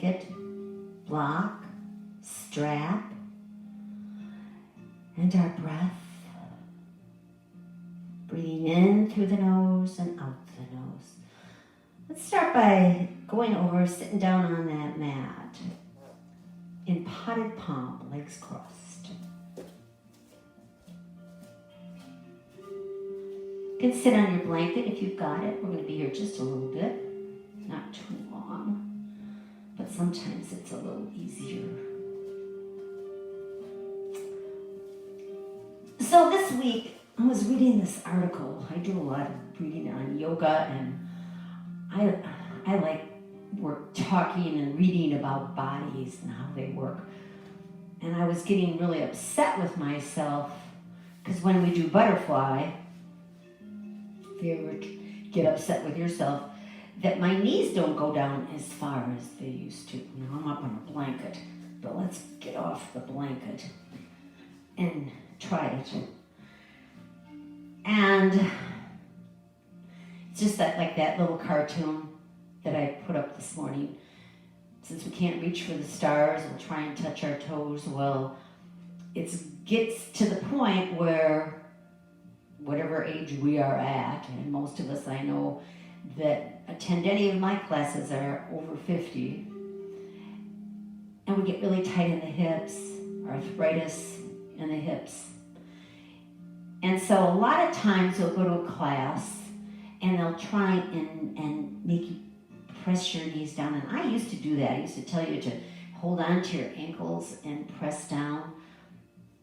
blanket, block, strap, and our breath. Breathing in through the nose and out the nose. Let's start by going over, sitting down on that mat in potted palm, legs crossed. You can sit on your blanket if you've got it. We're going to be here just a little bit, not too long, but sometimes it's a little easier. So this week, I was reading this article. I do a lot of reading on yoga, and I like talking and reading about bodies and how they work. And I was getting really upset with myself because when we do butterfly, if you ever get upset with yourself, that my knees don't go down as far as they used to. You know, I'm up on a blanket, but let's get off the blanket and try it. And it's just that, like that little cartoon that I put up this morning. Since we can't reach for the stars, we'll try and touch our toes. Well, it gets to the point where whatever age we are at, and most of us I know that attend any of my classes are over 50, and we get really tight in the hips, arthritis in the hips. And so a lot of times you'll go to a class and they'll try and make you press your knees down. And I used to do that. I used to tell you to hold on to your ankles and press down.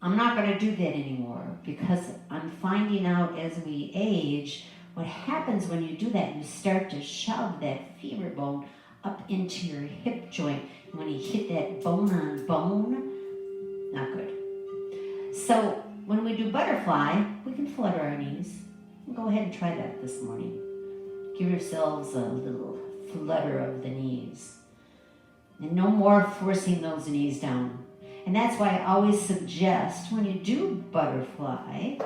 I'm not going to do that anymore because I'm finding out as we age, what happens when you do that, you start to shove that femur bone up into your hip joint. And when you hit that bone on bone, not good. So when we do butterfly, we can flutter our knees. We'll go ahead and try that this morning. Give yourselves a little flutter of the knees. And no more forcing those knees down. And that's why I always suggest when you do butterfly,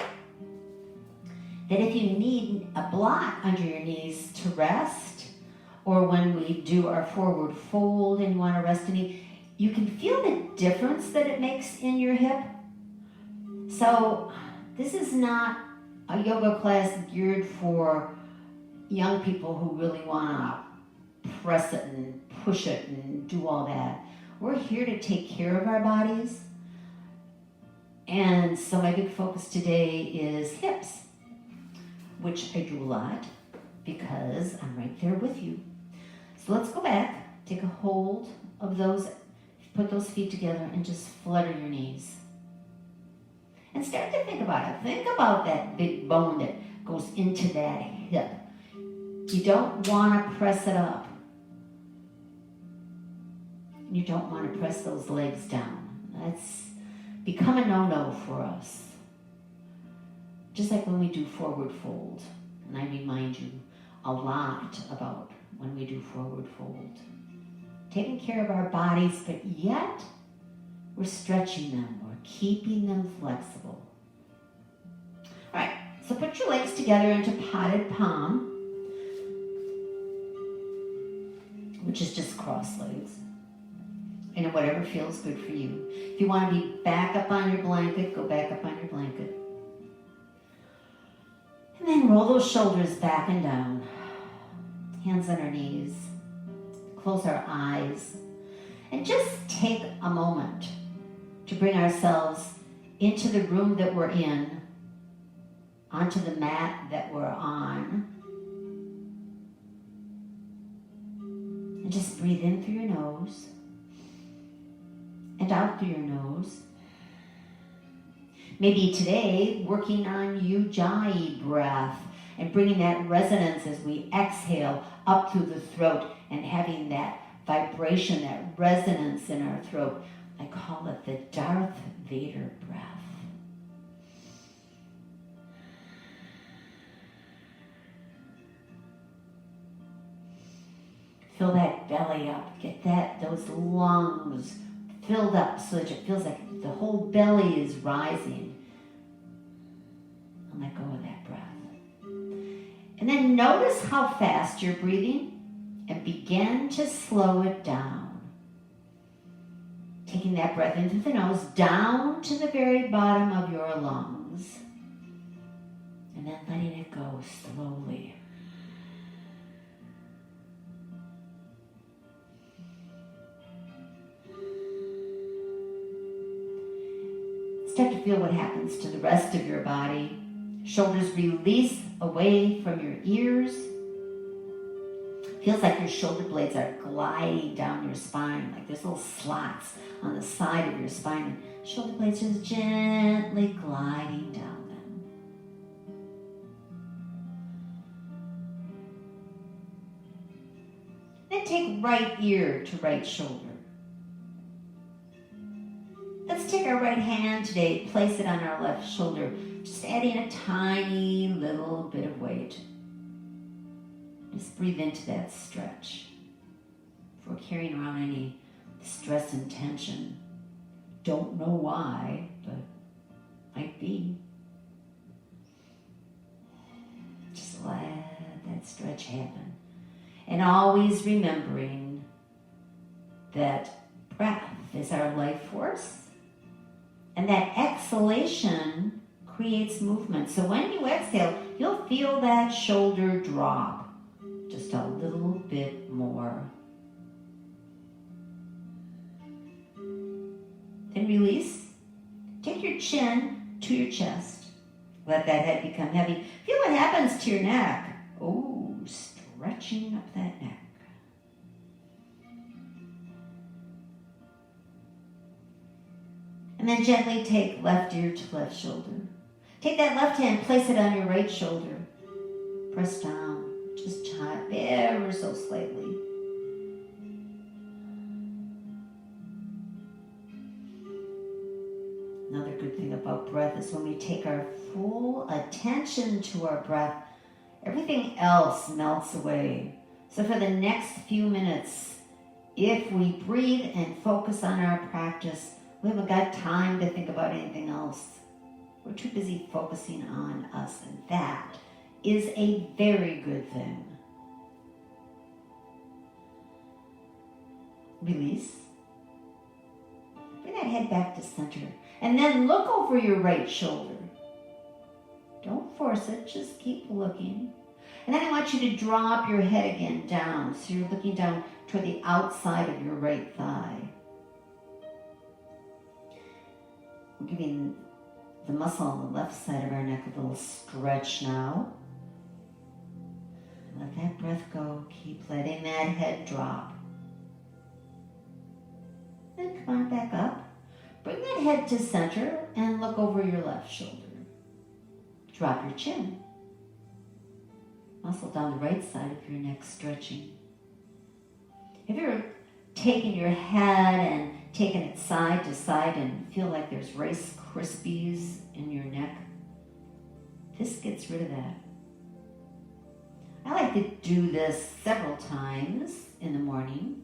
that if you need a block under your knees to rest, or when we do our forward fold and you want to rest a knee, you can feel the difference that it makes in your hip. So this is not a yoga class geared for young people who really want to press it and push it and do all that. We're here to take care of our bodies. And so my big focus today is hips, which I do a lot because I'm right there with you. So let's go back, take a hold of those, put those feet together and just flutter your knees. And start to think about it. Think about that big bone that goes into that hip. You don't want to press it up. You don't want to press those legs down. That's become a no-no for us. Just like when we do forward fold. And I remind you a lot about when we do forward fold. Taking care of our bodies, but yet we're stretching them. We're keeping them flexible. All right, so put your legs together into potted palm, which is just cross legs. And whatever feels good for you. If you want to be back up on your blanket, go back up on your blanket. And then roll those shoulders back and down. Hands on our knees. Close our eyes. And just take a moment to bring ourselves into the room that we're in, onto the mat that we're on. And just breathe in through your nose. And out through your nose. Maybe today, working on Ujjayi breath and bringing that resonance as we exhale up through the throat and having that vibration, that resonance in our throat. I call it the Darth Vader breath. Fill that belly up. Get those lungs filled up so that it feels like the whole belly is rising. And let go of that breath. And then notice how fast you're breathing and begin to slow it down. Taking that breath in through the nose, down to the very bottom of your lungs. And then letting it go slowly. Start to feel what happens to the rest of your body. Shoulders release away from your ears. Feels like your shoulder blades are gliding down your spine, like there's little slots on the side of your spine. And shoulder blades just gently gliding down them. Then take right ear to right shoulder. Let's take our right hand today, place it on our left shoulder, just adding a tiny little bit of weight. Just breathe into that stretch. If we're carrying around any stress and tension, don't know why, but might be. Just let that stretch happen. And always remembering that breath is our life force. And that exhalation creates movement. So when you exhale, you'll feel that shoulder drop just a little bit more. Then release. Take your chin to your chest. Let that head become heavy. Feel what happens to your neck. Oh, stretching up that neck. And then gently take left ear to left shoulder. Take that left hand, place it on your right shoulder. Press down, just ever so slightly. Another good thing about breath is when we take our full attention to our breath, everything else melts away. So for the next few minutes, if we breathe and focus on our practice, we haven't got time to think about anything else. We're too busy focusing on us, and that is a very good thing. Release. Bring that head back to center. And then look over your right shoulder. Don't force it, just keep looking. And then I want you to drop your head again down. So you're looking down toward the outside of your right thigh. We're giving the muscle on the left side of our neck a little stretch now. Let that breath go. Keep letting that head drop. Then come on back up. Bring that head to center and look over your left shoulder. Drop your chin. Muscle down the right side of your neck stretching. Have you ever taken your head and taken it side to side and feel like there's Rice Krispies in your neck? This gets rid of that. I like to do this several times in the morning.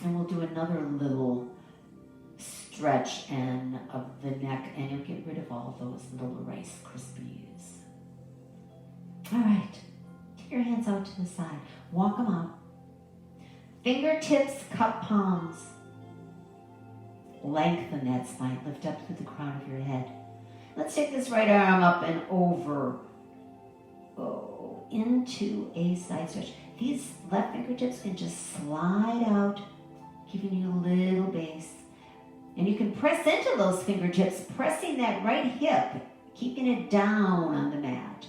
And we'll do another little stretch of the neck, and you'll get rid of all those little Rice Krispies. All right, take your hands out to the side. Walk them out. Fingertips, cup palms. Lengthen that spine. Lift up through the crown of your head. Let's take this right arm up and over. Into a side stretch. These left fingertips can just slide out, giving you a little base. And you can press into those fingertips, pressing that right hip, keeping it down on the mat.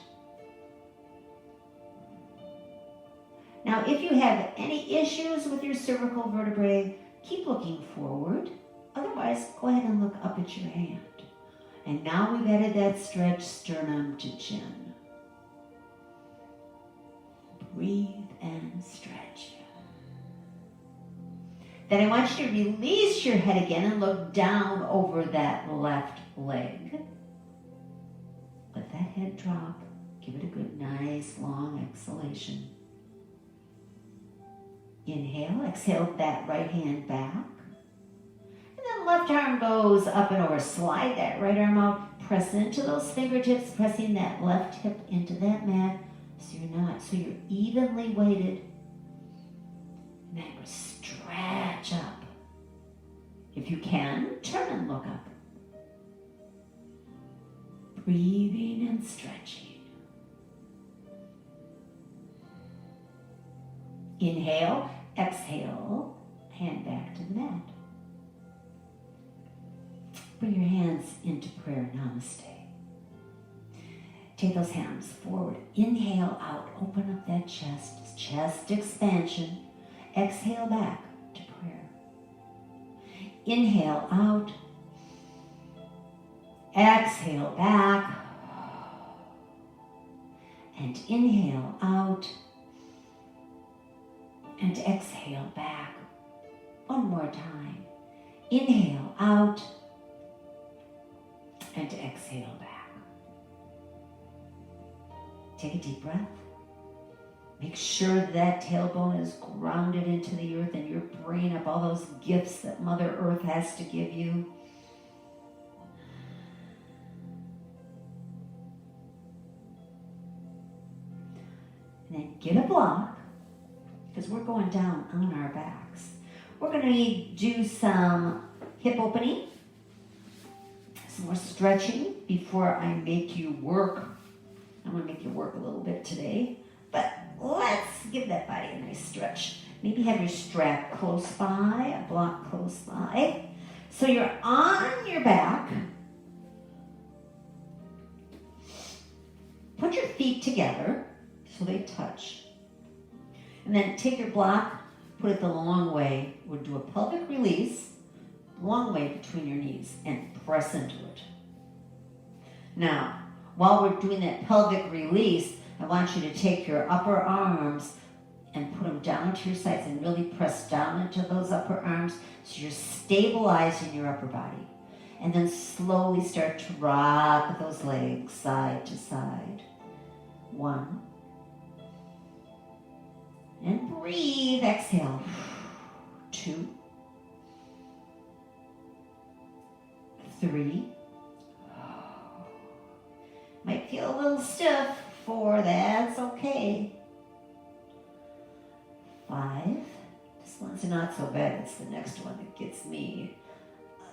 Now, if you have any issues with your cervical vertebrae, keep looking forward. Otherwise, go ahead and look up at your hand. And now we've added that stretch, sternum to chin. Breathe and stretch. Then I want you to release your head again and look down over that left leg. Let that head drop. Give it a good, nice, long exhalation. Inhale, exhale that right hand back. And then left arm goes up and over. Slide that right arm out. Press into those fingertips, pressing that left hip into that mat. So you're evenly weighted. And then stretch up. If you can, turn and look up. Breathing and stretching. Inhale, exhale, hand back to the mat. Bring your hands into prayer, namaste. Take those hands forward. Inhale out, open up that chest expansion. Exhale back to prayer. Inhale out. Exhale back. And inhale out. And exhale back. One more time. Inhale out. And exhale back. Take a deep breath. Make sure that tailbone is grounded into the earth and you're bringing up all those gifts that Mother Earth has to give you. And then get a block, because we're going down on our backs. We're going to do some hip opening, some more stretching before I make you work. I'm going to make you work a little bit today, but let's give that body a nice stretch. Maybe have your strap close by, a block close by. So you're on your back. Put your feet together so they touch. And then take your block, put it the long way. We'll do a pelvic release, long way between your knees, and press into it. Now, while we're doing that pelvic release, I want you to take your upper arms and put them down to your sides and really press down into those upper arms so you're stabilizing your upper body. And then slowly start to rock those legs side to side. 1. And breathe, exhale. 2. 3. Might feel a little stiff. 4, that's okay. 5, this one's not so bad, it's the next one that gets me.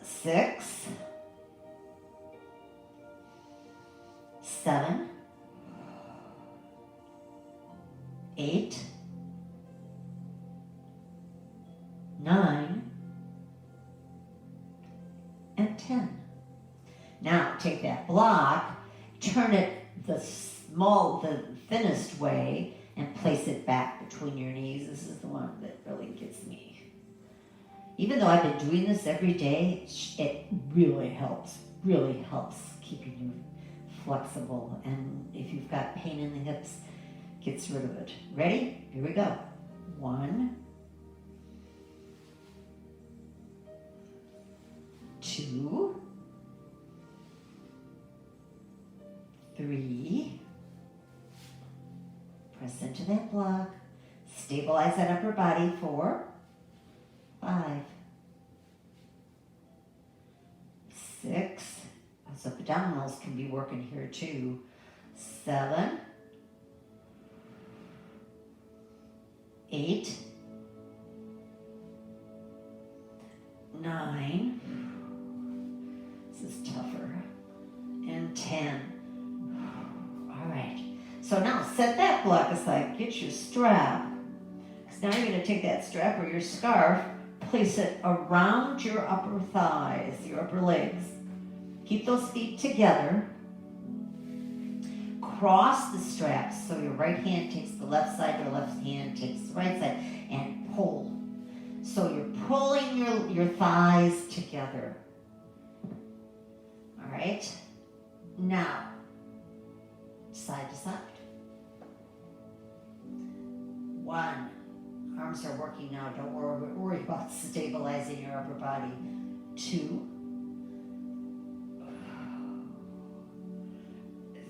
6, 7, 8, 9, and 10. Now take that block, turn it the thinnest way, and place it back between your knees. This is the one that really gets me. Even though I've been doing this every day, it really helps keeping you flexible. And if you've got pain in the hips, gets rid of it. Ready? Here we go. 1, 2, 3, press into that block, stabilize that upper body. 4, 5, 6, those abdominals can be working here too. 7, 8, 9, this is tougher, and 10. All right, so now set that block aside, get your strap, because now you're going to take that strap or your scarf, place it around your upper thighs, your upper legs. Keep those feet together. Cross the straps, so your right hand takes the left side, your left hand takes the right side, and pull. So you're pulling your thighs together. All right, now, side to side. 1, arms are working now, don't worry about stabilizing your upper body. 2,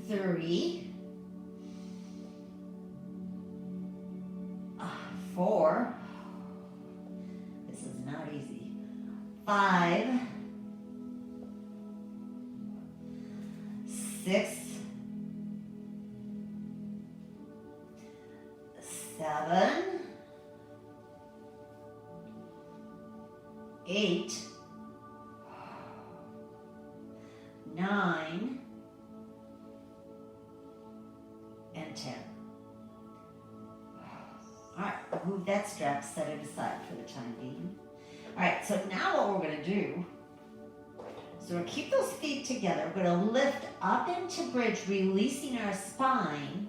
3, 4, this is not easy. 5, 6, 7, 8, and 10. All right, move that strap, set it aside for the time being. All right, so now what we're gonna do is we're gonna keep those feet together. We're gonna lift up into bridge, releasing our spine.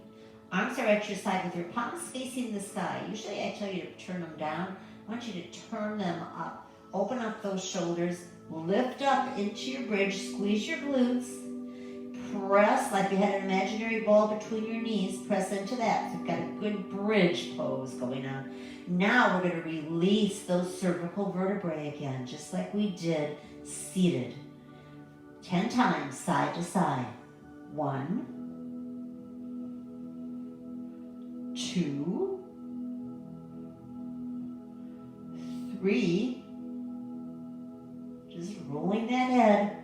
Arms are at your side with your palms facing the sky. Usually I tell you to turn them down. I want you to turn them up. Open up those shoulders, lift up into your bridge, squeeze your glutes, press like you had an imaginary ball between your knees, press into that. So you've got a good bridge pose going on. Now we're going to release those cervical vertebrae again, just like we did seated. 10 times, side to side. 1, 2, 3, just rolling that head.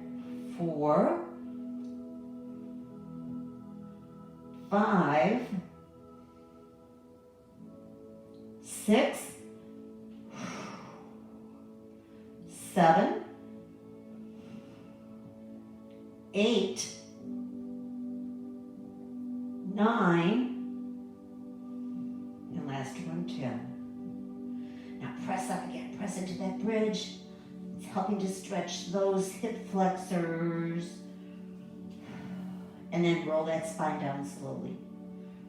4, 5, 6, 7, 8, 9, and last one, 10. Now press up again, press into that bridge. It's helping to stretch those hip flexors. And then roll that spine down slowly.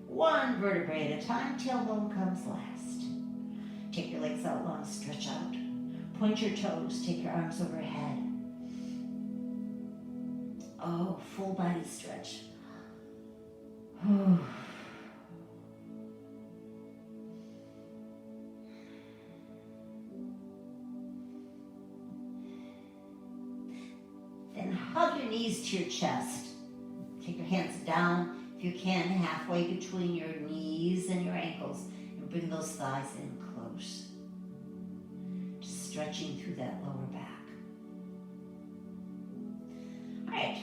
1 vertebrae at a time, tailbone comes last. Take your legs out long, stretch out. Point your toes, take your arms overhead. Oh, full body stretch. Then hug your knees to your chest. Take your hands down, if you can, halfway between your knees and your ankles, and bring those thighs in close. Just stretching through that lower back. All right.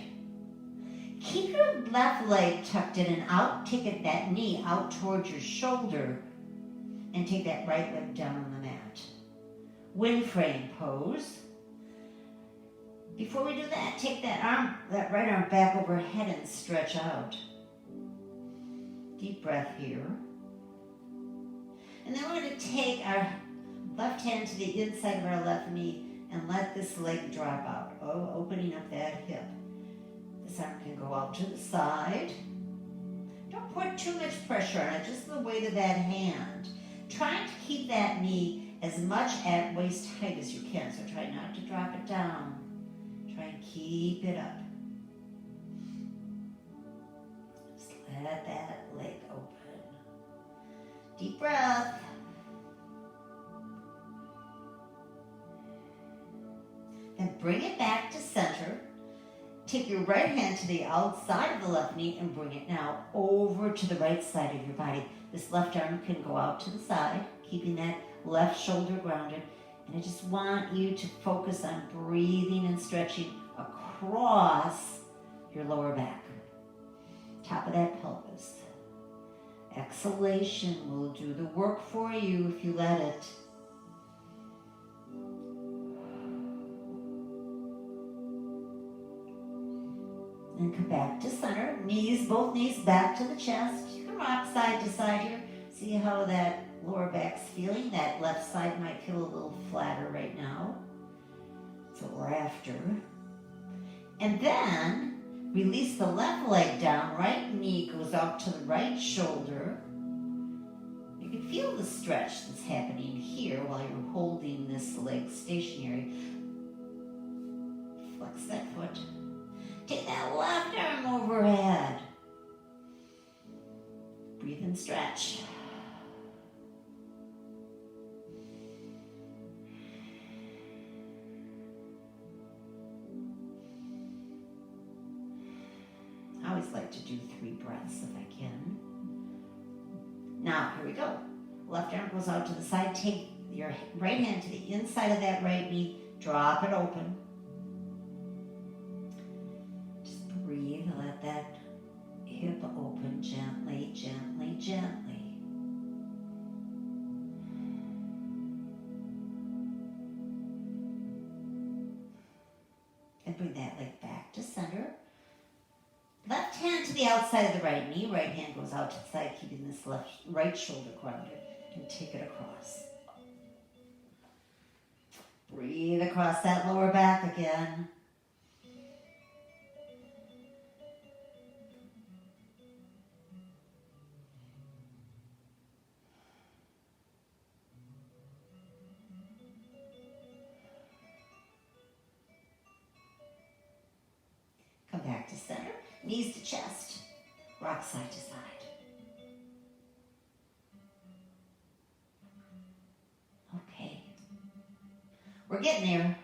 Keep your left leg tucked in and out. Take that knee out towards your shoulder, and take that right leg down on the mat. Wind frame pose. Before we do that, take that right arm back overhead and stretch out. Deep breath here. And then we're going to take our left hand to the inside of our left knee and let this leg drop out. Oh, opening up that hip. This arm can go out to the side. Don't put too much pressure on it, just the weight of that hand. Trying to keep that knee as much at waist height as you can, so try not to drop it down. Try and keep it up. Just let that leg open. Deep breath. Then bring it back to center. Take your right hand to the outside of the left knee and bring it now over to the right side of your body. This left arm can go out to the side, keeping that left shoulder grounded. And I just want you to focus on breathing and stretching across your lower back. Top of that pelvis. Exhalation will do the work for you if you let it. And come back to center. Knees, both knees back to the chest. You can rock side to side here. See how that lower back's feeling. That left side might feel a little flatter right now. That's what we're after. And then release the left leg down. Right knee goes out to the right shoulder. You can feel the stretch that's happening here while you're holding this leg stationary. Flex that foot. Take that left arm overhead. Breathe and stretch. I always like to do 3 breaths if I can. Now, here we go. Left arm goes out to the side. Take your right hand to the inside of that right knee. Drop it open. Breathe, let that hip open gently, gently, gently. And bring that leg back to center. Left hand to the outside of the right knee. Right hand goes out to the side, keeping this right shoulder grounded. And take it across. Breathe across that lower back again. Come back to center, knees to chest, rock side to side. Okay. We're getting there.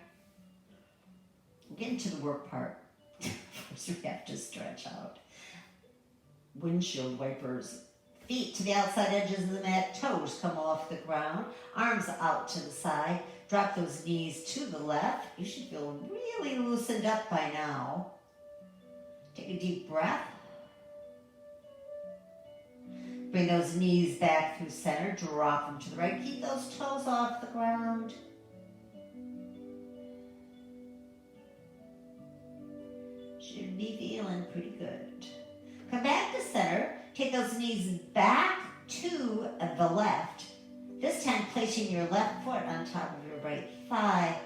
We're getting to the work part. First we have to stretch out. Windshield wipers. Feet to the outside edges of the mat, toes come off the ground, arms out to the side. Drop those knees to the left. You should feel really loosened up by now. Take a deep breath. Bring those knees back through center. Drop them to the right. Keep those toes off the ground. Should be feeling pretty good. Come back to center. Take those knees back to the left. This time placing your left foot on top of your right thigh.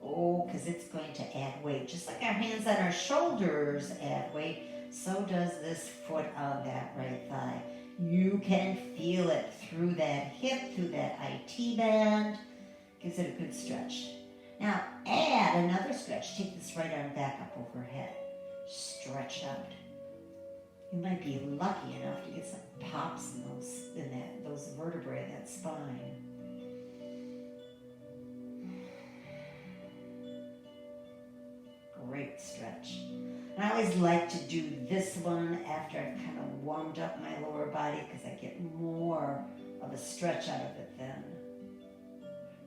Oh, because it's going to add weight. Just like our hands on our shoulders add weight, so does this foot on that right thigh. You can feel it through that hip, through that IT band. Gives it a good stretch. Now add another stretch. Take this right arm back up overhead. Stretch out. You might be lucky enough to get some pops in those vertebrae, that spine. Great stretch. And I always like to do this one after I've kind of warmed up my lower body because I get more of a stretch out of it then.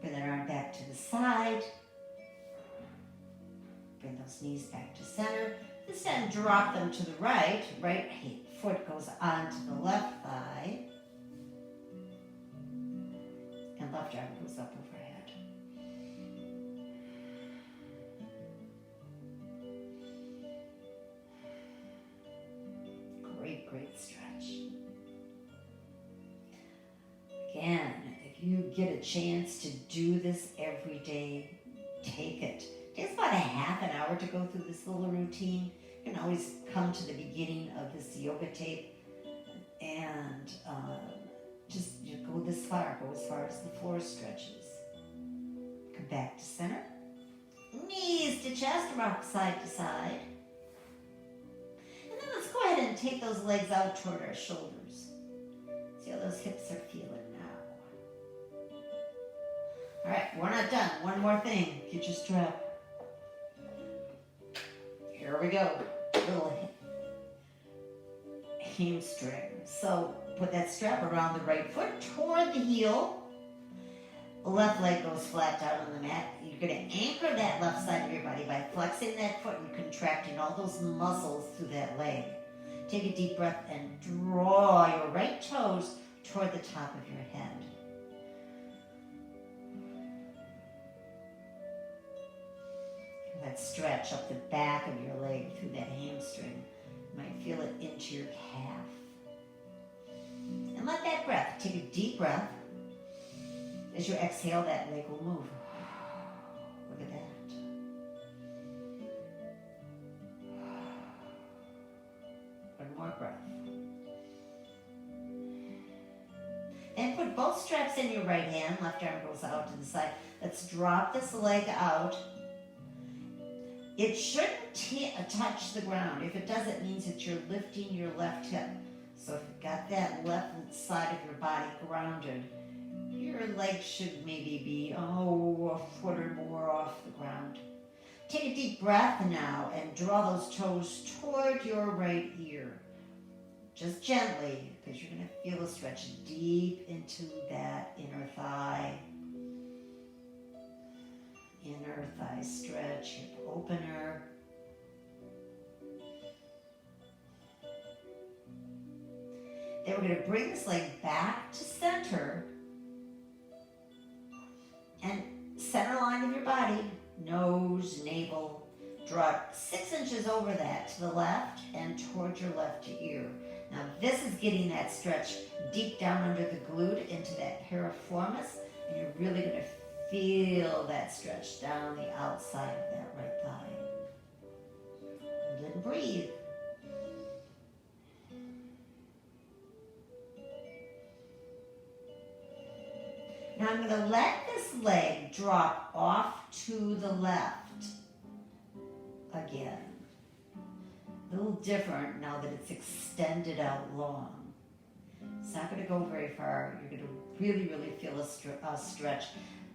Bring that arm back to the side. Bring those knees back to center. This time drop them to the right. Right foot goes onto the left thigh. And left arm goes up overhead. Great stretch. Again, if you get a chance to do this every day, take it. It takes about a half an hour to go through this little routine. You can always come to the beginning of this yoga tape and just go this far. Go as far as the floor stretches. Come back to center. Knees to chest, rock side to side. And then let's go ahead and take those legs out toward our shoulders. See how those hips are feeling now. All right, we're not done. One more thing. Get your strap. Here we go. Little hamstring. So put that strap around the right foot toward the heel. The left leg goes flat down on the mat. You're going to anchor that left side of your body by flexing that foot and contracting all those muscles through that leg. Take a deep breath and draw your right toes toward the top of your head. Feel that stretch up the back of your leg through that hamstring. You might feel it into your calf. And let that breath, take a deep breath. As you exhale, that leg will move. Look at that. One more breath. And put both straps in your right hand. Left arm goes out to the side. Let's drop this leg out. It shouldn't touch the ground. If it does, it means that you're lifting your left hip. So if you've got that left side of your body grounded, your leg should maybe be, a foot or more off the ground. Take a deep breath now and draw those toes toward your right ear. Just gently, because you're going to feel a stretch deep into that inner thigh. Inner thigh stretch, hip opener. Then we're going to bring this leg back to center. And center line of your body, nose, navel. Draw 6 inches over that to the left and towards your left ear. Now this is getting that stretch deep down under the glute into that piriformis, and you're really going to feel that stretch down the outside of that right thigh. And then breathe. Now I'm going to let this leg drop off to the left again. A little different now that it's extended out long. It's not going to go very far. You're going to really, really feel a stretch,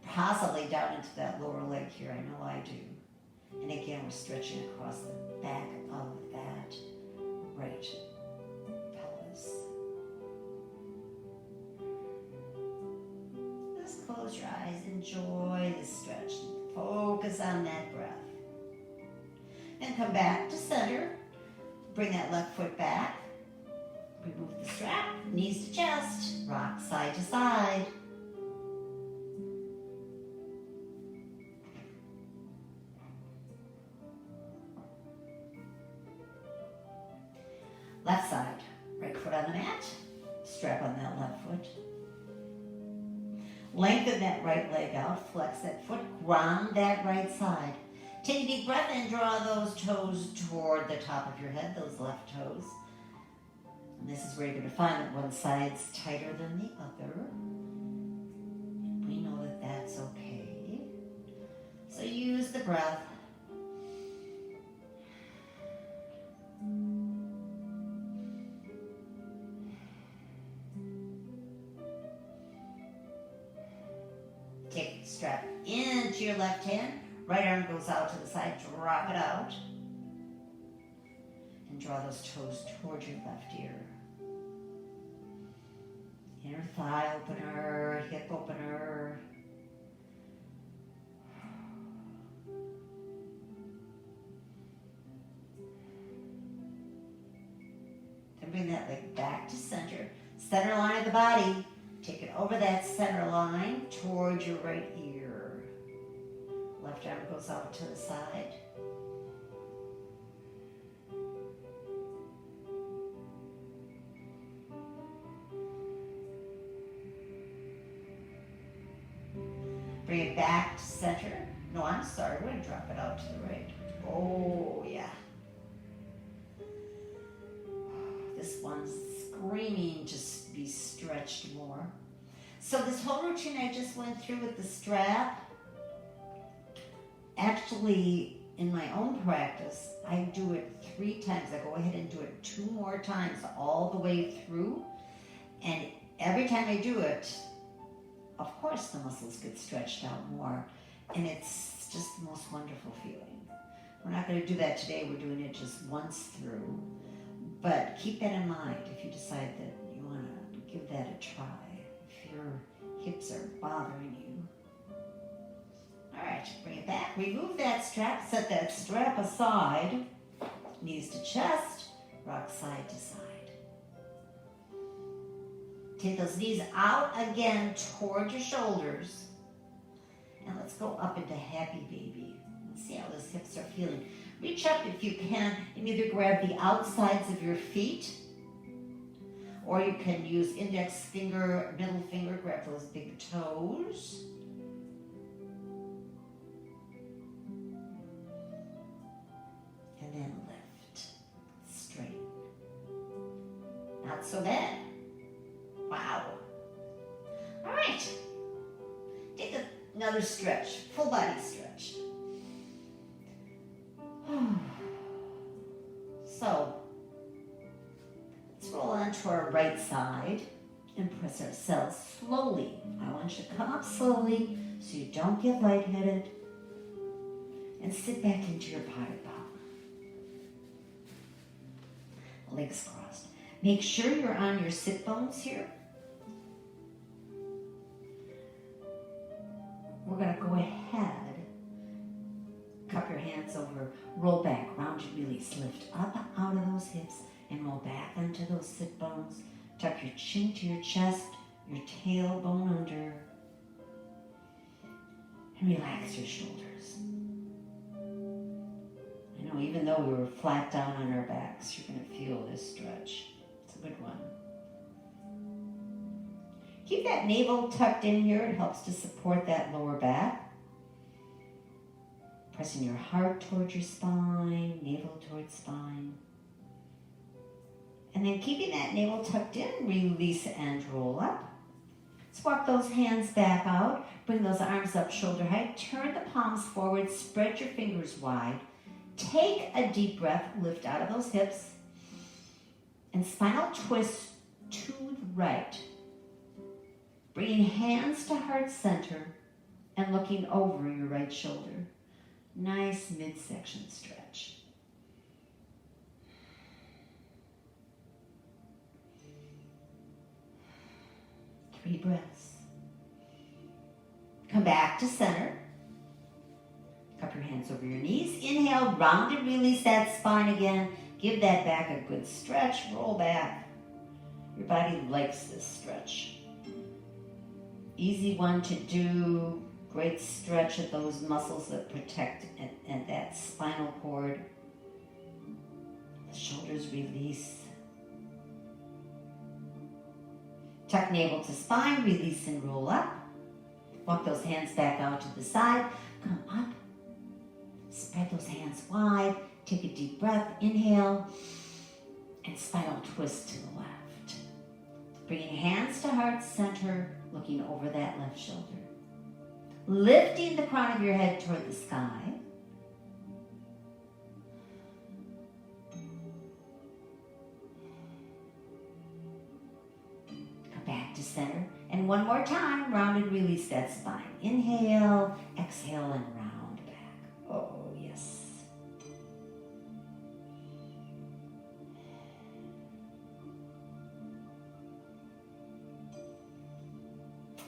possibly down into that lower leg here. I know I do. And again, we're stretching across the back of that right pelvis. Just close your eyes. Enjoy the stretch. Focus on that breath. And come back to center. Bring that left foot back. Remove the strap, knees to chest, rock side to side. Left side, right foot on the mat, strap on that left foot. Lengthen that right leg out, flex that foot, ground that right side. Take a deep breath and draw those toes toward the top of your head, those left toes. And this is where you're going to find that one side's tighter than the other. We know that that's okay. So use the breath. Take the strap into your left hand. Right arm goes out to the side, drop it out. And draw those toes towards your left ear. Inner thigh opener, hip opener. Then bring that leg back to center. Center line of the body. Take it over that center line towards your right ear. Left arm goes out to the side. Bring it back to center. No, I'm sorry. We're going to drop it out to the right. Oh, yeah. This one's screaming to be stretched more. So this whole routine I just went through with the strap, actually, in my own practice, I do it 3 times. I go ahead and do it 2 more times all the way through. And every time I do it, of course the muscles get stretched out more. And it's just the most wonderful feeling. We're not going to do that today. We're doing it just once through. But keep that in mind if you decide that you want to give that a try. If your hips are bothering you. All right, bring it back. Remove that strap. Set that strap aside. Knees to chest. Rock side to side. Take those knees out again toward your shoulders. And let's go up into happy baby. And see how those hips are feeling. Reach up if you can and either grab the outsides of your feet, or you can use index finger, middle finger, grab those big toes. And then lift, straight. Not so bad. Wow. All right. Take another stretch, full body stretch. So, let's roll onto our right side and press ourselves slowly. I want you to come up slowly so you don't get lightheaded. And sit back into your potted palm. Legs crossed. Make sure you're on your sit bones here. We're going to go ahead. Cup your hands over, roll back, round and release. Lift up out of those hips and roll back onto those sit bones. Tuck your chin to your chest, your tailbone under. And relax your shoulders. know, even though we were flat down on our backs, you're going to feel this stretch. It's a good one. Keep that navel tucked in here. It helps to support that lower back. Pressing your heart towards your spine, navel towards spine. And then keeping that navel tucked in, release and roll up. Let's walk those hands back out. Bring those arms up shoulder height. Turn the palms forward. Spread your fingers wide. Take a deep breath. Lift out of those hips. And spinal twist to the right. Bringing hands to heart center and looking over your right shoulder. Nice midsection stretch. Three breaths. Come back to center. Cup your hands over your knees. Inhale, round and release that spine again. Give that back a good stretch. Roll back. Your body likes this stretch. Easy one to do. Great stretch of those muscles that protect and that spinal cord. The shoulders release. Tuck navel to spine, release and roll up. Walk those hands back out to the side. Come up. Spread those hands wide. Take a deep breath. Inhale. And spinal twist to the left. Bringing hands to heart center, looking over that left shoulder. Lifting the crown of your head toward the sky. Come back to center. And one more time, round and release that spine. Inhale, exhale, and round back. Oh, yes.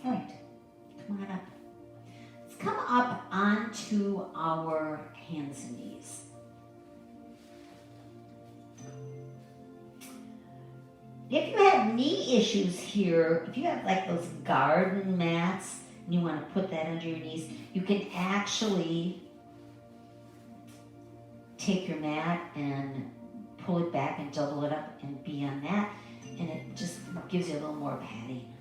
All right, come on up. Let's come up onto our hands and knees. If you have knee issues here, if you have like those garden mats and you want to put that under your knees, you can actually take your mat and pull it back and double it up and be on that, and it just gives you a little more padding.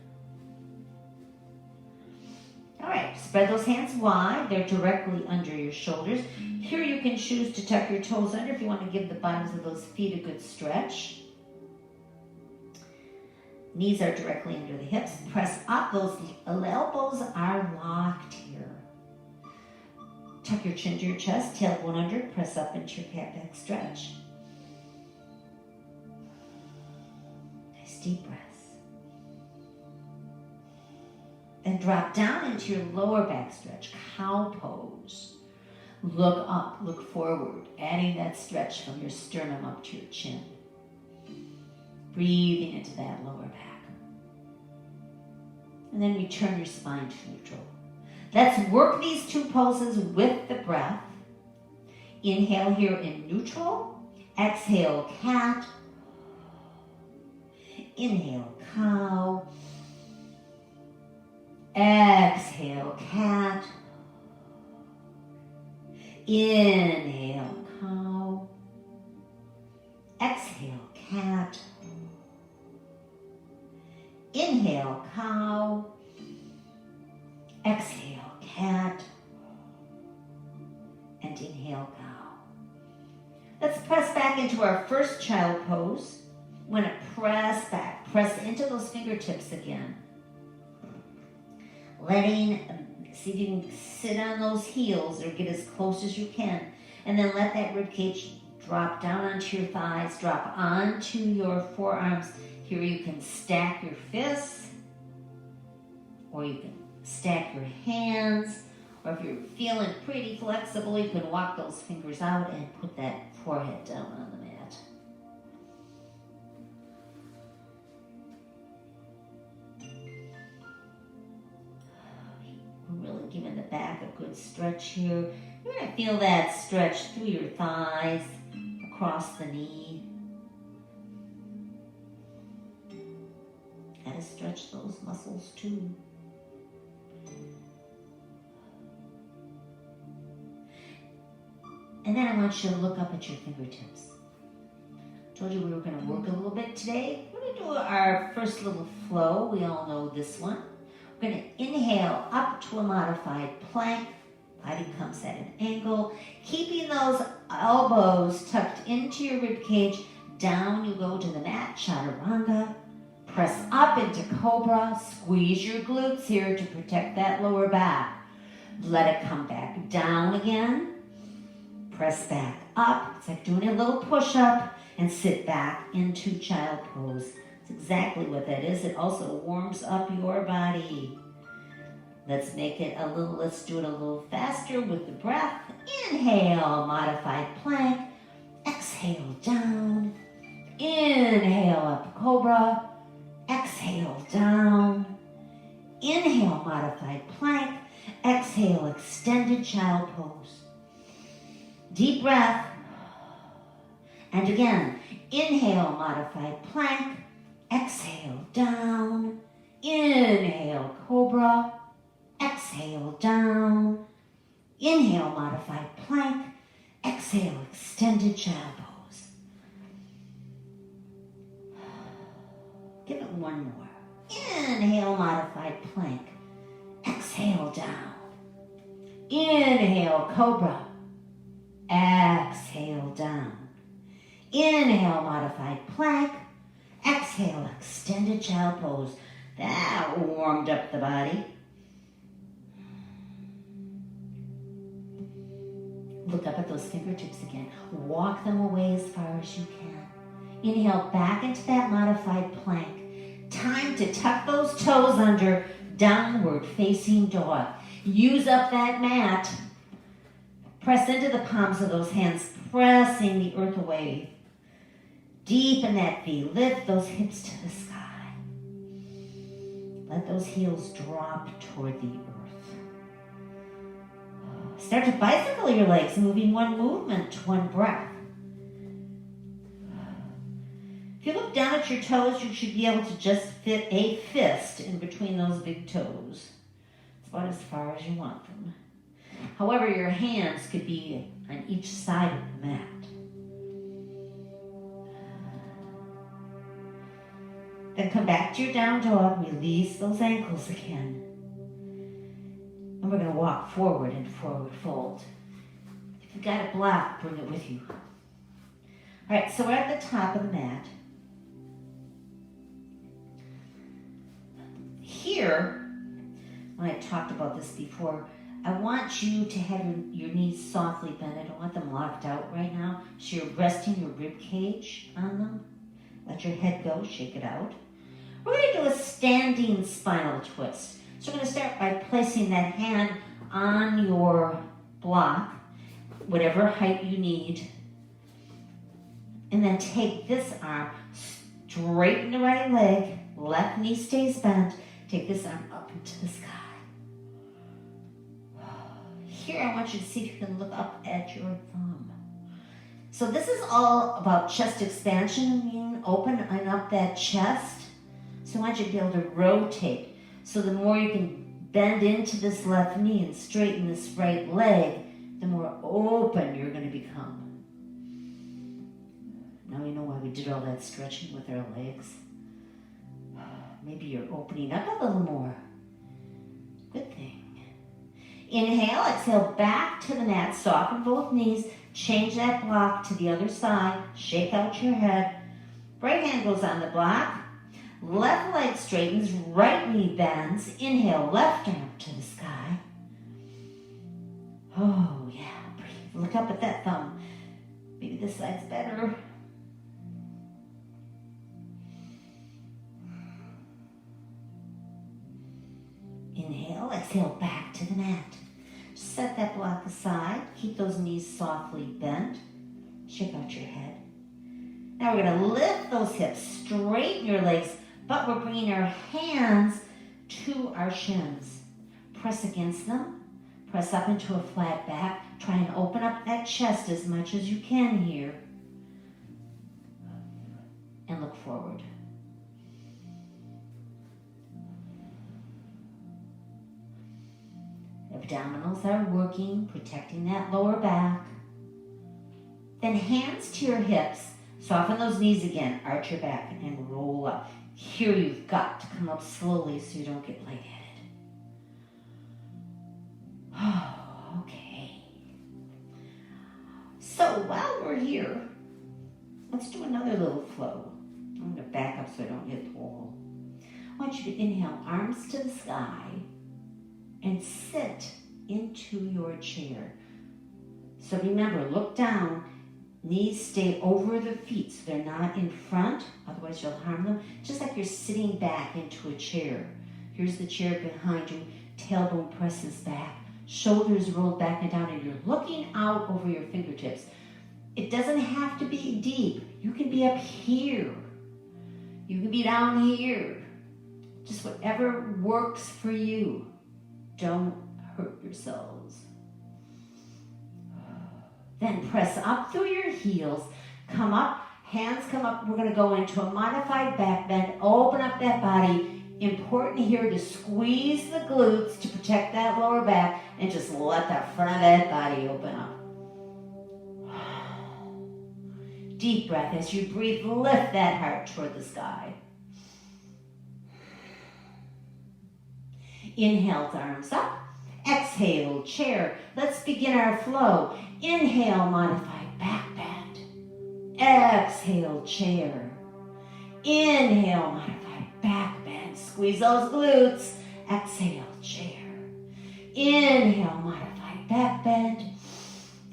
All right, spread those hands wide. They're directly under your shoulders. Here you can choose to tuck your toes under if you want to give the bottoms of those feet a good stretch. Knees are directly under the hips. Press up. Those elbows are locked here. Tuck your chin to your chest. Tailbone under. Press up into your cat back stretch. Nice deep breaths. Then drop down into your lower back stretch. Cow pose. Look up. Look forward. Adding that stretch from your sternum up to your chin. Breathing into that lower back. And then return your spine to neutral. Let's work these two poses with the breath. Inhale here in neutral. Exhale, cat. Inhale, cow. Exhale, cat. Inhale, cow. Exhale, cat. Inhale, cow. Exhale, cat. And inhale, cow. Let's press back into our first child pose. We're going to press back. Press into those fingertips again. See if you can sit on those heels or get as close as you can. And then let that ribcage drop down onto your thighs, drop onto your forearms. Here you can stack your fists, or you can stack your hands, or if you're feeling pretty flexible, you can walk those fingers out and put that forehead down on the mat. We're really giving the back a good stretch here. You're going to feel that stretch through your thighs, across the knee. Gotta stretch those muscles too. And then I want you to look up at your fingertips. Told you we were going to work a little bit today. We're going to do our first little flow. We all know this one. We're going to inhale up to a modified plank. Body comes at an angle. Keeping those elbows tucked into your rib cage. Down you go to the mat, chaturanga. Press up into cobra. Squeeze your glutes here to protect that lower back. Let it come back down again. Press back up. It's like doing a little push-up and sit back into child pose. That's exactly what that is. It also warms up your body. Let's do it a little faster with the breath. Inhale, modified plank. Exhale, down. Inhale, up, cobra. Exhale, down. Inhale, modified plank. Exhale, extended child pose. Deep breath. And again, inhale, modified plank. Exhale, down. Inhale, cobra. Exhale, down. Inhale, modified plank. Exhale, extended child pose. Give it one more. Inhale, modified plank. Exhale, down. Inhale, cobra. Exhale, down. Inhale, modified plank. Exhale, extended child pose. That warmed up the body. Look up at those fingertips again. Walk them away as far as you can. Inhale back into that modified plank. Time to tuck those toes under. Downward facing dog. Use up that mat. Press into the palms of those hands, pressing the earth away. Deepen that V. Lift those hips to the sky. Let those heels drop toward the earth. Start to bicycle your legs, moving one movement to one breath. If you look down at your toes, you should be able to just fit a fist in between those big toes. It's about as far as you want them. However, your hands could be on each side of the mat. Then come back to your down dog. Release those ankles again. And we're going to walk forward and forward fold. If you've got a block, bring it with you. All right, so we're at the top of the mat. Here, when I talked about this before, I want you to have your knees softly bent. I don't want them locked out right now. So you're resting your rib cage on them. Let your head go, shake it out. We're going to do a standing spinal twist. So we're going to start by placing that hand on your block, whatever height you need. And then take this arm, straighten the right leg, left knee stays bent. Take this arm up into the sky. Here, I want you to see if you can look up at your thumb. So this is all about chest expansion, opening up that chest. So I want you to be able to rotate. So the more you can bend into this left knee and straighten this right leg, the more open you're going to become. Now you know why we did all that stretching with our legs. Maybe you're opening up a little more. Good thing. Inhale, exhale back to the mat. Soften both knees. Change that block to the other side. Shake out your head. Right hand goes on the block. Left leg straightens. Right knee bends. Inhale, left arm to the sky. Oh, yeah. Breathe. Look up at that thumb. Maybe this side's better. Inhale, exhale back to the mat. Set that block aside. Keep those knees softly bent. Shake out your head. Now we're going to lift those hips, straighten your legs, but we're bringing our hands to our shins. Press against them. Press up into a flat back. Try and open up that chest as much as you can here. And look forward. Abdominals are working, protecting that lower back. Then hands to your hips. Soften those knees again. Arch your back and roll up. Here you've got to come up slowly so you don't get lightheaded. Oh, okay. So while we're here, let's do another little flow. I'm going to back up so I don't hit the wall. I want you to inhale, arms to the sky, and sit into your chair. So remember, look down. Knees stay over the feet so they're not in front, otherwise you'll harm them. Just like you're sitting back into a chair. Here's the chair behind you. Tailbone presses back. Shoulders rolled back and down, and you're looking out over your fingertips. It doesn't have to be deep. You can be up here. You can be down here. Just whatever works for you. Don't hurt yourselves. Then press up through your heels. Come up, hands come up. We're going to go into a modified back bend. Open up that body. Important here to squeeze the glutes to protect that lower back and just let that front of that body open up. Deep breath as you breathe. Lift that heart toward the sky. Inhale, arms up. Exhale, chair. Let's begin our flow. Inhale, modified back bend. Exhale, chair. Inhale, modified back bend. Squeeze those glutes. Exhale, chair. Inhale, modified back bend.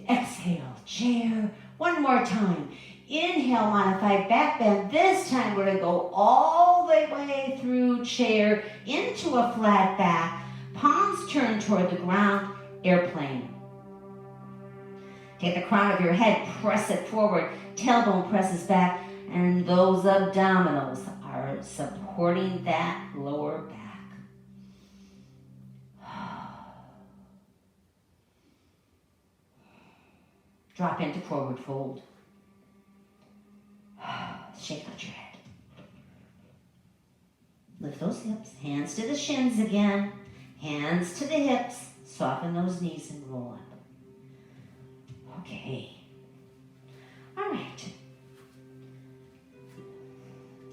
Exhale, chair. One more time. Inhale, modified back bend. This time we're going to go all the way through chair into a flat back. Palms turn toward the ground, airplane. Take the crown of your head, press it forward, tailbone presses back, and those abdominals are supporting that lower back. Drop into forward fold. Shake out your head. Lift those hips, hands to the shins again. Hands to the hips, soften those knees and roll up. Okay. All right.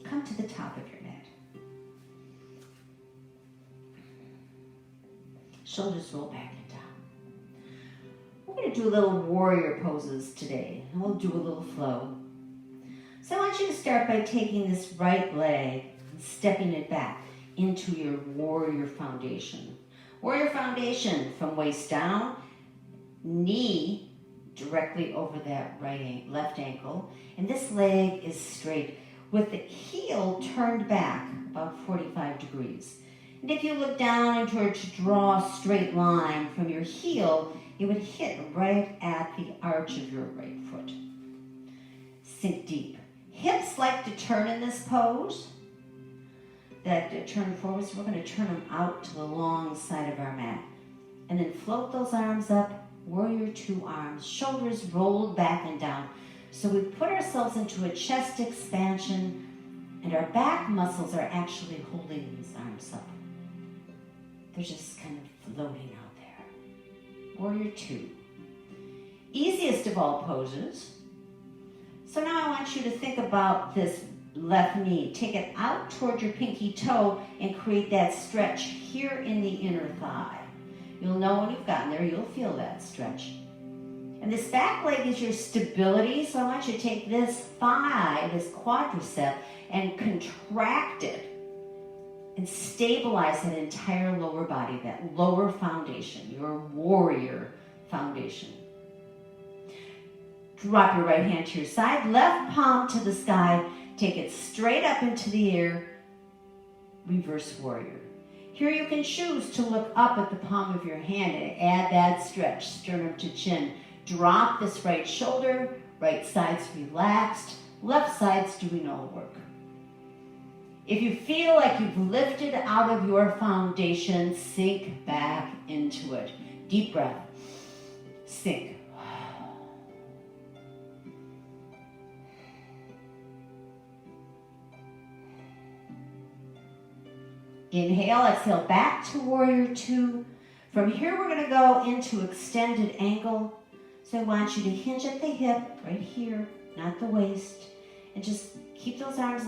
Come to the top of your mat. Shoulders roll back and down. We're going to do a little warrior poses today, and we'll do a little flow. So I want you to start by taking this right leg and stepping it back into your warrior foundation. Warrior foundation from waist down, knee directly over that left ankle, and this leg is straight with the heel turned back about 45 degrees. And if you look down and were to draw a straight line from your heel, it would hit right at the arch of your right foot. Sink deep. Hips like to turn in this pose. That turn forward, so we're going to turn them out to the long side of our mat. And then float those arms up, warrior two arms, shoulders rolled back and down. So we put ourselves into a chest expansion, and our back muscles are actually holding these arms up. They're just kind of floating out there. Warrior two. Easiest of all poses. So now I want you to think about this left knee. Take it out toward your pinky toe and create that stretch here in the inner thigh. You'll know when you've gotten there, you'll feel that stretch. And this back leg is your stability, so I want you to take this thigh, this quadricep, and contract it and stabilize that entire lower body, that lower foundation, your warrior foundation. Drop your right hand to your side, left palm to the sky, take it straight up into the air, reverse warrior. Here you can choose to look up at the palm of your hand and add that stretch, sternum to chin. Drop this right shoulder, right side's relaxed, left side's doing all the work. If you feel like you've lifted out of your foundation, sink back into it. Deep breath, sink. Inhale, exhale, back to warrior two. From here, we're going to go into extended angle. So I want you to hinge at the hip, right here, not the waist, and just keep those arms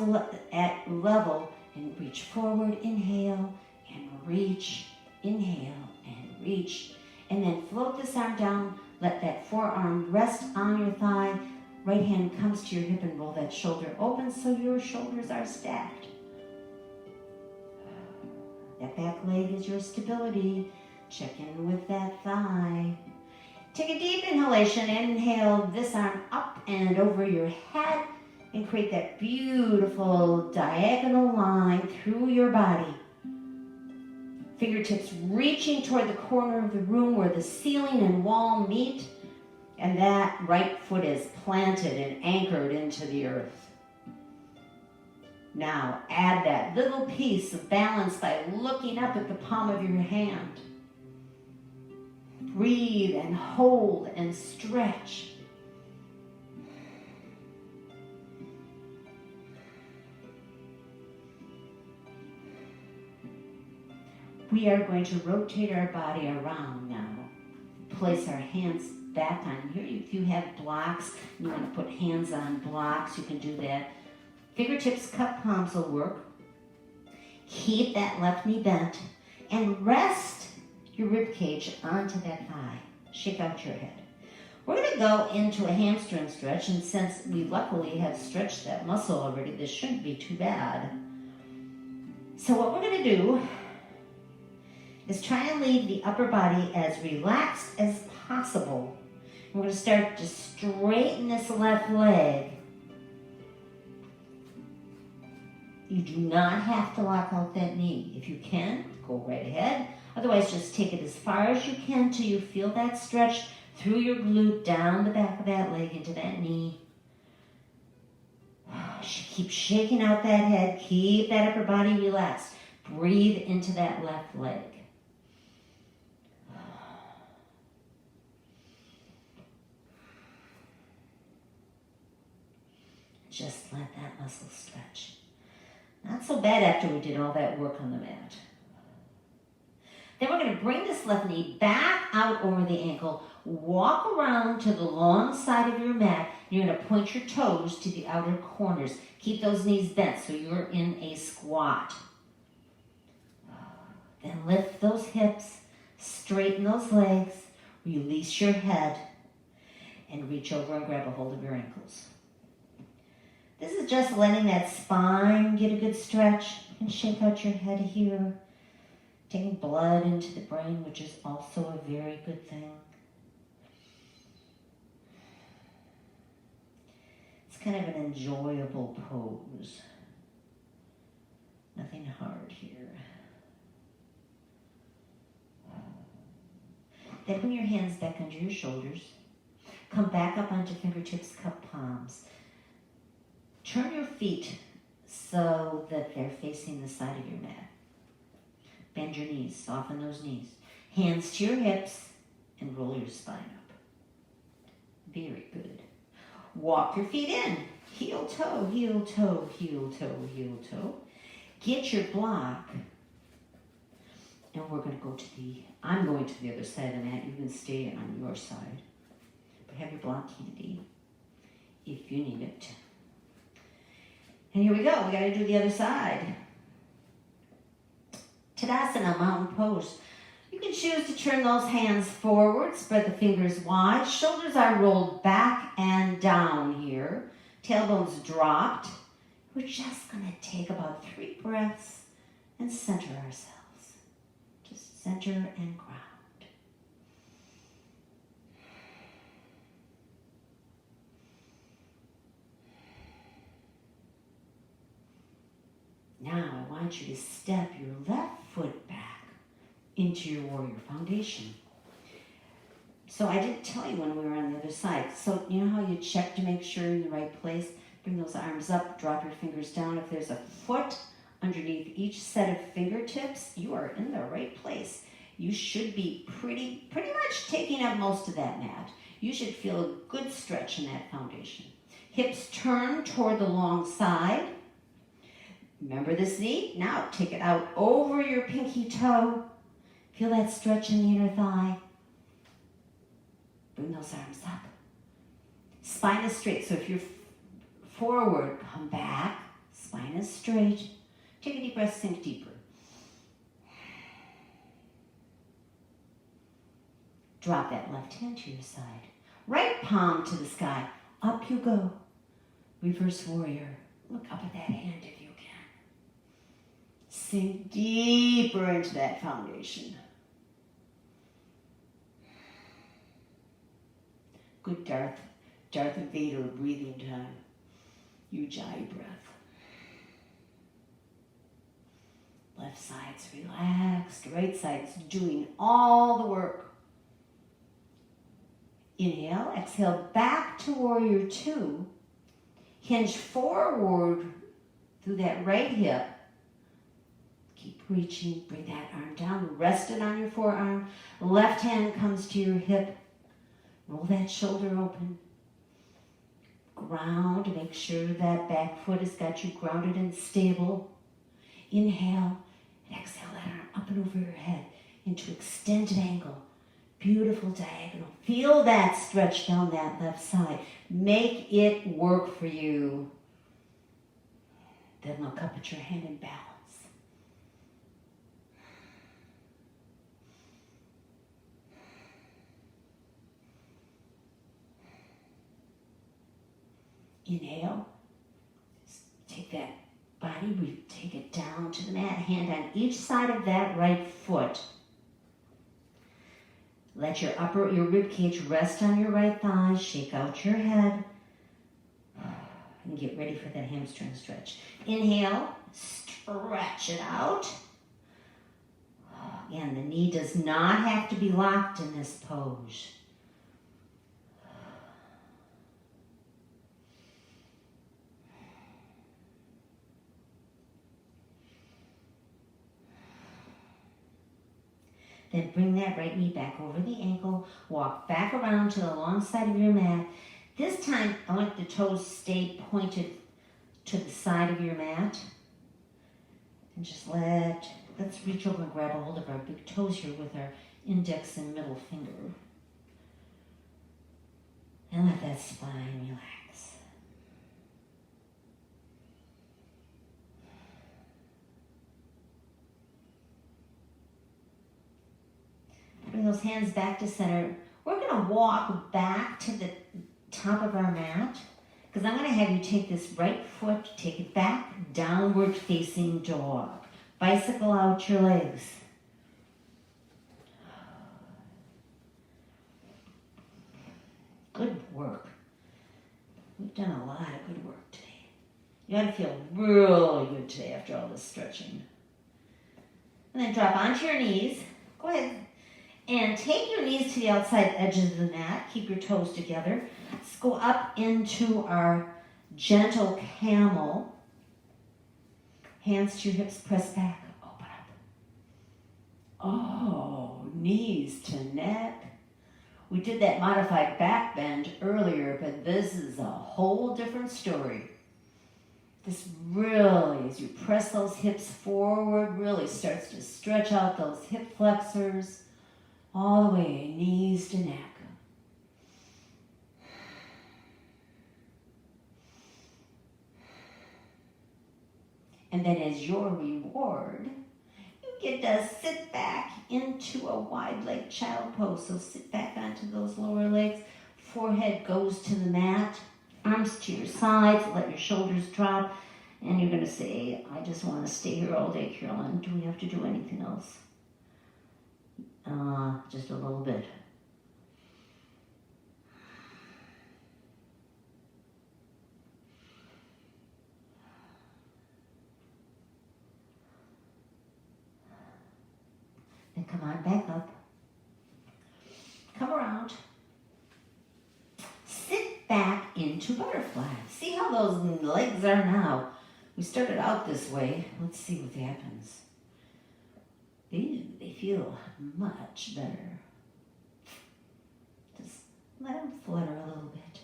at level and reach forward, inhale, and reach, inhale, and reach. And then float this arm down, let that forearm rest on your thigh, right hand comes to your hip and roll that shoulder open so your shoulders are stacked. That back leg is your stability. Check in with that thigh. Take a deep inhalation. Inhale this arm up and over your head and create that beautiful diagonal line through your body. Fingertips reaching toward the corner of the room where the ceiling and wall meet, and that right foot is planted and anchored into the earth. Now add that little piece of balance by looking up at the palm of your hand. Breathe and hold and stretch. We are going to rotate our body around now. Place our hands back on here. If you have blocks, you want to put hands on blocks, you can do that. Fingertips, cup palms will work. Keep that left knee bent and rest your rib cage onto that thigh. Shake out your head. We're going to go into a hamstring stretch, and since we luckily have stretched that muscle already, this shouldn't be too bad. So what we're going to do is try and leave the upper body as relaxed as possible. We're going to start to straighten this left leg. You do not have to lock out that knee. If you can, go right ahead. Otherwise, just take it as far as you can till you feel that stretch through your glute, down the back of that leg into that knee. Keep shaking out that head. Keep that upper body relaxed. Breathe into that left leg. Just let that muscle stretch. Not so bad after we did all that work on the mat. Then we're going to bring this left knee back out over the ankle. Walk around to the long side of your mat. You're going to point your toes to the outer corners. Keep those knees bent so you're in a squat. Then lift those hips, straighten those legs, release your head, and reach over and grab a hold of your ankles. This is just letting that spine get a good stretch and shake out your head here. Taking blood into the brain, which is also a very good thing. It's kind of an enjoyable pose. Nothing hard here. Then bring your hands back under your shoulders. Come back up onto fingertips, cup palms. Turn your feet so that they're facing the side of your mat. Bend your knees, soften those knees. Hands to your hips and roll your spine up. Very good. Walk your feet in. Heel, toe, heel, toe, heel, toe, heel, toe. Get your block. And we're going to go to I'm going to the other side of the mat. You can stay on your side. But have your block handy if you need it. And here we go. We got to do the other side. Tadasana, mountain pose. You can choose to turn those hands forward, spread the fingers wide. Shoulders are rolled back and down here. Tailbones dropped. We're just going to take about 3 breaths and center ourselves. Just center and ground. Now I want you to step your left foot back into your warrior foundation. So I didn't tell you when we were on the other side. So you know how you check to make sure you're in the right place? Bring those arms up, drop your fingers down. If there's a foot underneath each set of fingertips, you are in the right place. You should be pretty much taking up most of that mat. You should feel a good stretch in that foundation. Hips turn toward the long side. Remember this knee? Now take it out over your pinky toe. Feel that stretch in the inner thigh. Bring those arms up. Spine is straight. So if you're forward, come back. Spine is straight. Take a deep breath, sink deeper. Drop that left hand to your side. Right palm to the sky. Up you go. Reverse warrior. Look up at that hand if you can. Sink deeper into that foundation. Good Darth Vader breathing time. Ujjayi breath. Left side's relaxed. Right side's doing all the work. Inhale, exhale, back to warrior two. Hinge forward through that right hip. Keep reaching, bring that arm down, rest it on your forearm. Left hand comes to your hip. Roll that shoulder open. Ground, make sure that back foot has got you grounded and stable. Inhale, and exhale that arm up and over your head into extended angle. Beautiful diagonal. Feel that stretch down that left side. Make it work for you. Then look up at your hand in balance. Inhale. Take that body, we take it down to the mat. Hand on each side of that right foot. Let your rib cage rest on your right thigh. Shake out your head. And get ready for that hamstring stretch. Inhale, stretch it out. Again, the knee does not have to be locked in this pose. Then bring that right knee back over the ankle. Walk back around to the long side of your mat. This time, I want the toes stay pointed to the side of your mat. And just let's reach over and grab a hold of our big toes here with our index and middle finger. And let that spine relax. Bring those hands back to center. We're going to walk back to the top of our mat because I'm going to have you take this right foot, take it back, downward facing dog. Bicycle out your legs. Good work. We've done a lot of good work today. You ought to feel really good today after all this stretching. And then drop onto your knees. Go ahead. And take your knees to the outside edges of the mat. Keep your toes together. Let's go up into our gentle camel. Hands to your hips, press back, open up. Oh, knees to neck. We did that modified back bend earlier, but this is a whole different story. This really, as you press those hips forward, really starts to stretch out those hip flexors. All the way, knees to neck. And then as your reward, you get to sit back into a wide leg child pose. So sit back onto those lower legs. Forehead goes to the mat. Arms to your sides. Let your shoulders drop. And you're going to say, I just want to stay here all day, Carolyn. Do we have to do anything else? Just a little bit. Then come on back up. Come around. Sit back into butterfly. See how those legs are now. We started out this way. Let's see what happens. They feel much better. Just let them flutter a little bit.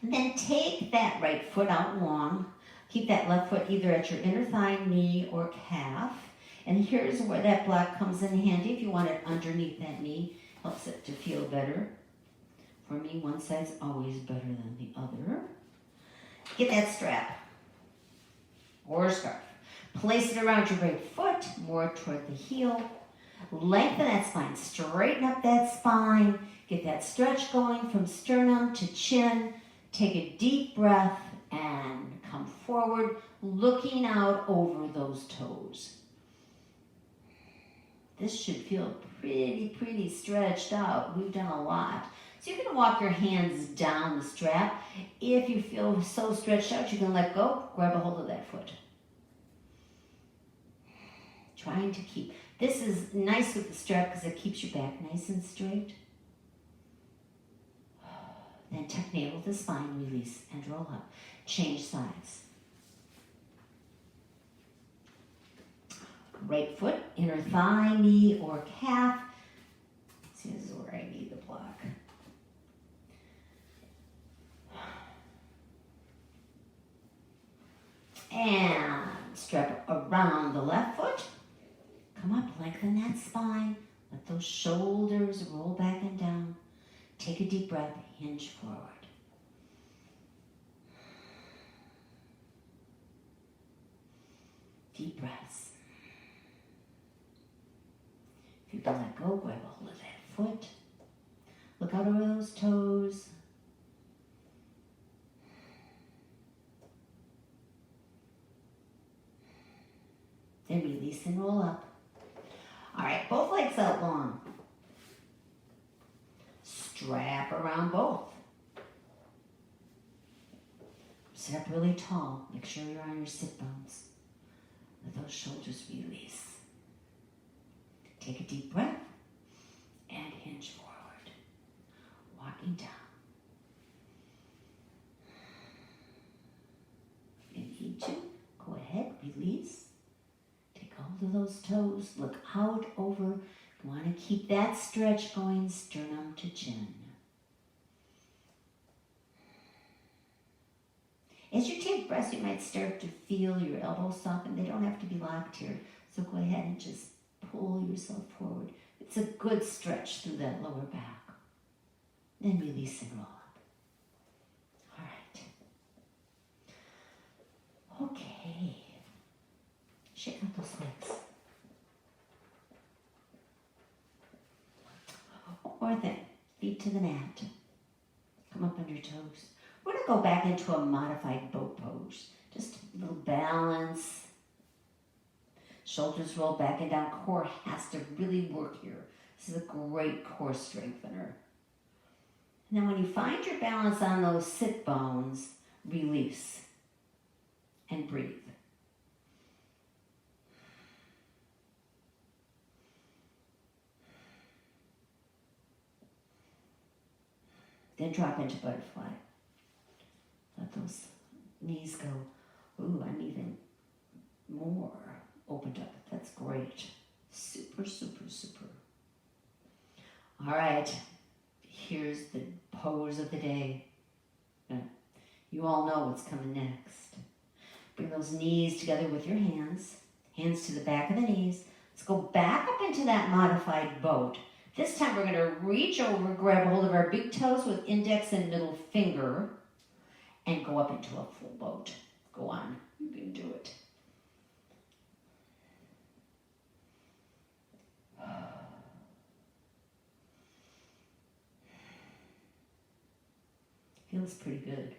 And then take that right foot out long. Keep that left foot either at your inner thigh, knee, or calf. And here's where that block comes in handy. If you want it underneath that knee, helps it to feel better. For me, one side's always better than the other. Get that strap or scarf. Place it around your right foot, more toward the heel. Lengthen that spine, straighten up that spine. Get that stretch going from sternum to chin. Take a deep breath and come forward, looking out over those toes. This should feel pretty stretched out. We've done a lot. So you're going to walk your hands down the strap. If you feel so stretched out, you can let go, grab a hold of that foot. Trying to keep, this is nice with the strap because it keeps your back nice and straight. Then tuck navel to spine, release, and roll up. Change sides. Right foot, inner thigh, knee, or calf. See, this is where I need the block. And strap around the left foot. Come up, lengthen that spine. Let those shoulders roll back and down. Take a deep breath, hinge forward. Deep breaths. If you can let go, grab a hold of that foot. Look out over those toes. Then release and roll up. All right, both legs out long. Strap around both. Sit up really tall. Make sure you're on your sit bones. Let those shoulders release. Take a deep breath and hinge forward. Walking down. If you need to, go ahead, release. Take hold of those toes. Look out over. You want to keep that stretch going, sternum to chin. As you take breaths, you might start to feel your elbows soften. They don't have to be locked here. So go ahead and just pull yourself forward. It's a good stretch through that lower back. Then release and roll up. All right. Okay. Shake out those legs. One more thing. Feet to the mat. Come up on your toes. We're going to go back into a modified boat pose. Just a little balance. Shoulders roll back and down. Core has to really work here. This is a great core strengthener. And then when you find your balance on those sit bones, release and breathe. Then drop into butterfly. Let those knees go. Ooh, I'm even more opened up. That's great. Super. All right. Here's the pose of the day. You all know what's coming next. Bring those knees together with your hands. Hands to the back of the knees. Let's go back up into that modified boat. This time we're going to reach over, grab a hold of our big toes with index and middle finger, and go up into a full boat. Go on. You can do it. Feels pretty good.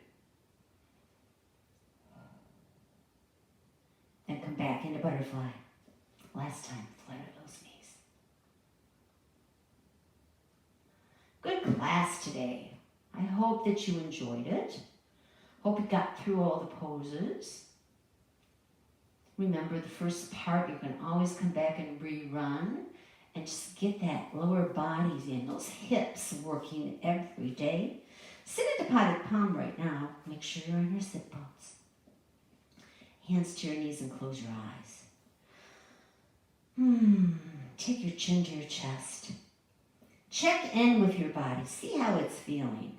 Then come back into butterfly. Last time, flutter those knees. Good class today. I hope that you enjoyed it. Hope you got through all the poses. Remember the first part, you can always come back and rerun and just get that lower body in, those hips working every day. Sit into potted palm right now. Make sure you're on your sit bones. Hands to your knees and close your eyes. Take your chin to your chest. Check in with your body. See how it's feeling.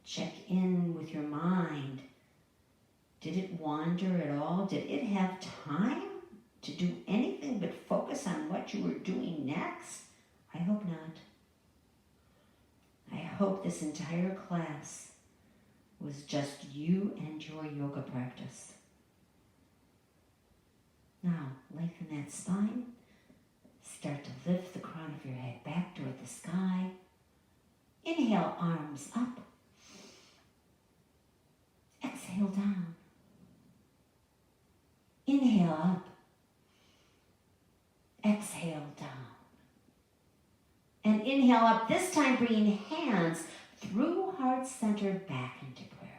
Check in with your mind. Did it wander at all? Did it have time to do anything but focus on what you were doing next? I hope not. I hope this entire class was just you and your yoga practice. Now, lengthen that spine. Start to lift the crown of your head back toward the sky. Inhale, arms up. Exhale, down. Inhale, up. Exhale, down. And inhale up, this time bringing hands through heart center back into prayer.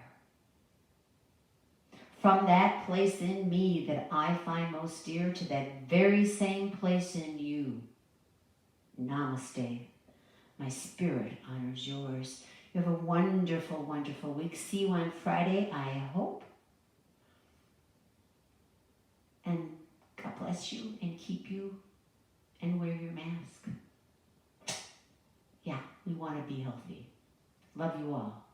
From that place in me that I find most dear to that very same place in you. Namaste. My spirit honors yours. You have a wonderful, wonderful week. See you on Friday, I hope. And God bless you and keep you and wear your mask. Yeah, we want to be healthy. Love you all.